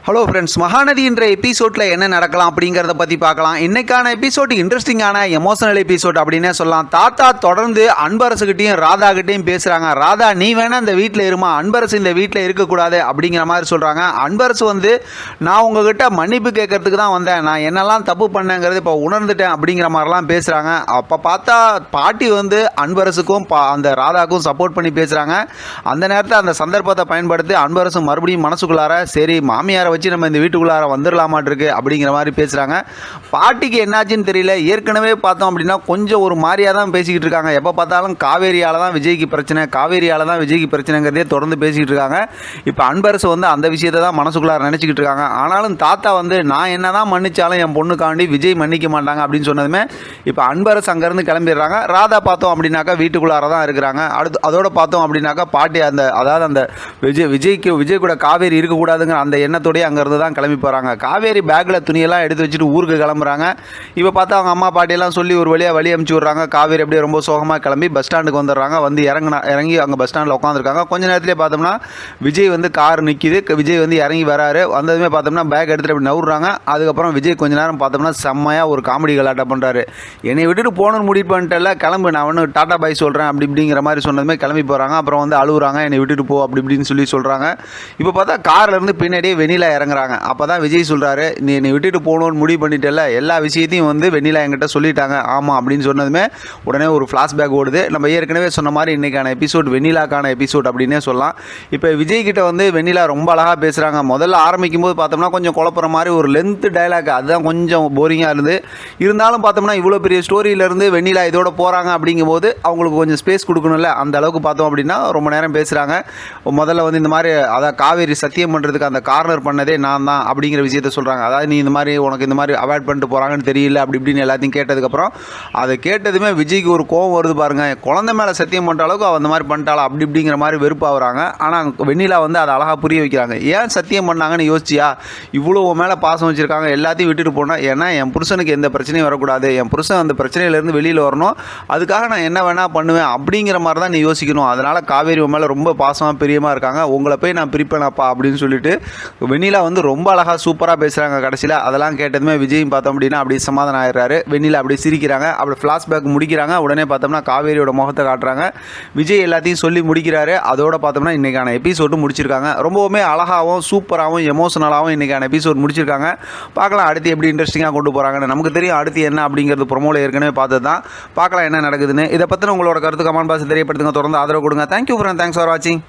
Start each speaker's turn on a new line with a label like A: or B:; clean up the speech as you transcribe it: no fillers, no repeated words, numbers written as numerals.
A: Hello friends, Mahanadi என்ற எபிசோடில் என்ன நடக்கலாம் அப்படிங்கிறத பற்றி பார்க்கலாம். இன்றைக்கான எபிசோடு இன்ட்ரெஸ்டிங்கான எமோஷனல் எபிசோட் அப்படின்னே சொல்லலாம். தாத்தா தொடர்ந்து அன்பரசுகிட்டையும் ராதாகிட்டையும் பேசுகிறாங்க. ராதா, நீ வேணால் இந்த வீட்டில் இருமா, அன்பரசு இந்த வீட்டில் இருக்கக்கூடாது அப்படிங்கிற மாதிரி சொல்கிறாங்க. அன்பரசு வந்து, நான் உங்ககிட்ட மன்னிப்பு கேட்கறதுக்கு தான் வந்தேன், நான் என்னெல்லாம் தப்பு பண்ணேங்கிறது இப்போ உணர்ந்துட்டேன் அப்படிங்கிற மாதிரிலாம் பேசுகிறாங்க. அப்போ பார்த்தா பாட்டி வந்து அன்பரசுக்கும் அந்த ராதாவுக்கும் சப்போர்ட் பண்ணி பேசுகிறாங்க. அந்த நேரத்தில் அந்த சந்தர்ப்பத்தை பயன்படுத்தி அன்பரசு மறுபடியும் மனசுக்குள்ளார, சரி மாமியாரை வச்சு நம்ம இந்த வீட்டுக்குள்ளார வந்துடலாமாட்டிருக்கு அப்படிங்கிற மாதிரி பேசுகிறாங்க. பாட்டிக்கு என்னாச்சுன்னு தெரியல. ஏற்கனவே பார்த்தோம் அப்படின்னா கொஞ்சம் ஒரு மாதிரியாக தான் பேசிக்கிட்டு இருக்காங்க. எப்போ பார்த்தாலும் காவேரியால் தான் விஜய்க்கு பிரச்சனை, காவேரியால் தான் விஜய்க்கு பிரச்சனைங்கிறதே தொடர்ந்து பேசிக்கிட்டு இருக்காங்க. இப்போ அன்பரசு வந்து அந்த விஷயத்தை தான் மனசுக்குள்ளார நினச்சிக்கிட்டு இருக்காங்க. ஆனாலும் தாத்தா வந்து, நான் என்ன தான் மன்னிச்சாலும் என் பொண்ணுக்காண்டி விஜய் மன்னிக்க மாட்டாங்க அப்படின்னு சொன்னதுமே இப்போ அன்பரசு அங்கேருந்து கிளம்பிடுறாங்க. ராதா பார்த்தோம் அப்படின்னாக்கா வீட்டுக்குள்ளார தான் இருக்கிறாங்க. அதோட பார்த்தோம் அப்படின்னாக்கா பாட்டி அந்த விஜய் கூட காவேரி இருக்கக்கூடாதுங்கிற அந்த எண்ணத்தோடய அங்கேருந்து தான் கிளம்பி போகிறாங்க. காவேரி பேக்கில் துணியெல்லாம் எடுத்து வச்சுட்டு ஊருக்கு கிளம்புறாங்க. இப்போ பார்த்தா அவங்க அம்மா பாட்டியெல்லாம் சொல்லி ஒரு வழி அமுச்சு விட்றாங்க. காவேரி அப்படியே ரொம்ப சோகமாக கிளம்பி பஸ் ஸ்டாண்டுக்கு வந்துடுறாங்க. வந்து இறங்கி அங்கே பஸ் ஸ்டாண்டில் உட்காந்துருக்காங்க. கொஞ்ச நேரத்திலே பார்த்தோம்னா விஜய் வந்து கார் நிற்கிது. விஜய் வந்து இறங்கி வராரு. வந்ததுமே பார்த்தோம்னா பேக் எடுத்துகிட்டு அப்படி நவுறாங்க. அதுக்கப்புறம் விஜய் கொஞ்ச நேரம் பார்த்தோம்னா செம்மையாக ஒரு காமெடி கலாட்டம் பண்ணுறாரு. என்னை விட்டுட்டு போகணுன்னு முடிவு பண்ணிட்டல, கிளம்பு, நான் ஒன்று டாட்டா பாய் சொல்கிறேன் அப்படி இப்படிங்கிற மாதிரி சொன்னதுமே கிளம்பி போகிறாங்க. அப்புறம் வந்து அழுகுறாங்க, என்னை விட்டுட்டு போ அப்படி இப்படின்னு சொல்கிறாங்க. இப்போ பார்த்தா கார்லேருந்து பின்னாடியே வெண்ணிலா இறங்குறாங்க. அப்போ தான் விஜய் சொல்கிறாரு, நீ என்னை விட்டுட்டு போகணுன்னு முடிவு பண்ணிட்டல, எல்லா விஷயத்தையும் வந்து வெண்ணிலா என்கிட்ட சொல்லிட்டாங்க. ஆமாம் அப்படின்னு சொன்னதுமே உடனே ஒரு ஃப்ளாஷ்பேக் ஓடுது. நம்ம ஏற்கனவே சொன்ன மாதிரி இன்றைக்கான எபிசோட் வெண்ணிலாக்கான எபிசோட் அப்படின்னே சொல்லலாம். இப்போ விஜய் கிட்ட வந்து வெண்ணிலா ரொம்ப அழகாக பேசுகிறாங்க. முதல்ல ஆரம்பிக்கும் போது பார்த்தோம்னா கொஞ்சம் குழப்புற மாதிரி ஒரு லென்த் டைலாக், அதுதான் கொஞ்சம் போரிங்காக இருந்து. இருந்தாலும் பார்த்தோம்னா இவ்வளோ பெரிய ஸ்டோரியிலேருந்து வெண்ணிலா இதோட போகிறாங்க அப்படிங்கும்போது அவங்களுக்கு கொஞ்சம் ஸ்பேஸ் கொடுக்கணும்ல, அந்த அளவுக்கு பார்த்தோம் அப்படின்னா ரொம்ப நேரம் பேசுகிறாங்க. முதல்ல வந்து இந்த மாதிரி அதான் காவேரி சத்தியம் பண்ணுறதுக்கு அந்த கார்னர் பண்ணதே நான் தான் அப்படிங்கிற விஷயத்த சொல்கிறாங்க. அதாவது நீ இந்த மாதிரி உனக்கு இந்த மாதிரி அவாய்ட் பண்ணிட்டு போகிறாங்கன்னு தெரியல அப்படி இப்படின்னு எல்லாத்தையும் கேட்டதுக்கப்புறம் அதை கேட்டதுமே விஜய்க்கு ஒரு கோவம் வருது பாருங்கள். குழந்தை மேலே சத்தியம் பண்ணுற அளவுக்கு அவன் அந்த மாதிரி பண்ணிட்டாளா அப்படி இப்படிங்கிற மாதிரி வெறுப்பாகிறாங்க. ஆனால் வெண்ணிலா வந்து அதை அழகாக புரிய வைக்கிறாங்க. ஏன் சத்தியம் பண்ணாங்கன்னு யோசிச்சியா? இவ்வளோ மேலே பாசம் வச்சுருக்காங்க, எல்லாத்தையும் விட்டுட்டு போனால், ஏன்னா என் புருஷனுக்கு எந்த பிரச்சனையும் வரக்கூடாது, என் புருஷன் அந்த பிரச்சனையிலேருந்து வெளியில் வரணும், அதுக்காக நான் என்ன வேணால் பண்ணுவேன் அப்படிங்கிற மாதிரி தான் நீ யோசிக்கணும். அதனால் காவேரி மேலே ரொம்ப பாசமாக பிரியமாக இருக்காங்க, உங்களை போய் நான் பிரிப்பேனாப்பா அப்படின்னு சொல்லிட்டு வெண்ணிலா வந்து ரொம்ப அழகாக சூப்பராக பேசுகிறாங்க. கடைசியில் அதெல்லாம் கேட்டதுமே விஜயும் பார்த்தோம் அப்படின்னா அப்படி சமாதானம் ஆயிடுறாரு. வெண்ணிலா அப்படி சிரிக்கிறாங்க. அப்படி ஃப்ளாஷ்பேக் முடிக்கிறாங்க. உடனே பார்த்தோம்னா காவேரியோட முகத்தை காட்டுறாங்க. விஜய் எல்லாத்தையும் சொல்லி முடிக்கிறாரு. அதோட பார்த்தோம்னா இன்றைக்கான எபிசோடு முடிச்சிருக்காங்க. ரொம்பவுமே அழகாகவும் சூப்பராகவும் எமோஷனலாகவும் இன்றைக்கான எபிசோட் முடிச்சிருக்காங்க. பார்க்கலாம் அடுத்து எப்படி இன்ட்ரெஸ்டிங்காக கொண்டு போகிறாங்கன்னு. நமக்கு தெரியும் அடுத்து என்ன அப்படிங்கிறது ப்ரோமோவில் ஏற்கனவே பார்த்தது தான். பார்க்கலாம் என்ன நடக்குதுன்னு. இதை பற்றின உங்களோட கருத்து கமெண்ட் பாக்ஸ் தெரியப்படுத்துங்க. தொடர்ந்து ஆதரவு கொடுங்க. தேங்க்யூ ஃப்ரெண்ட், தேங்க்ஸ் ஃபார் வாட்சிங்.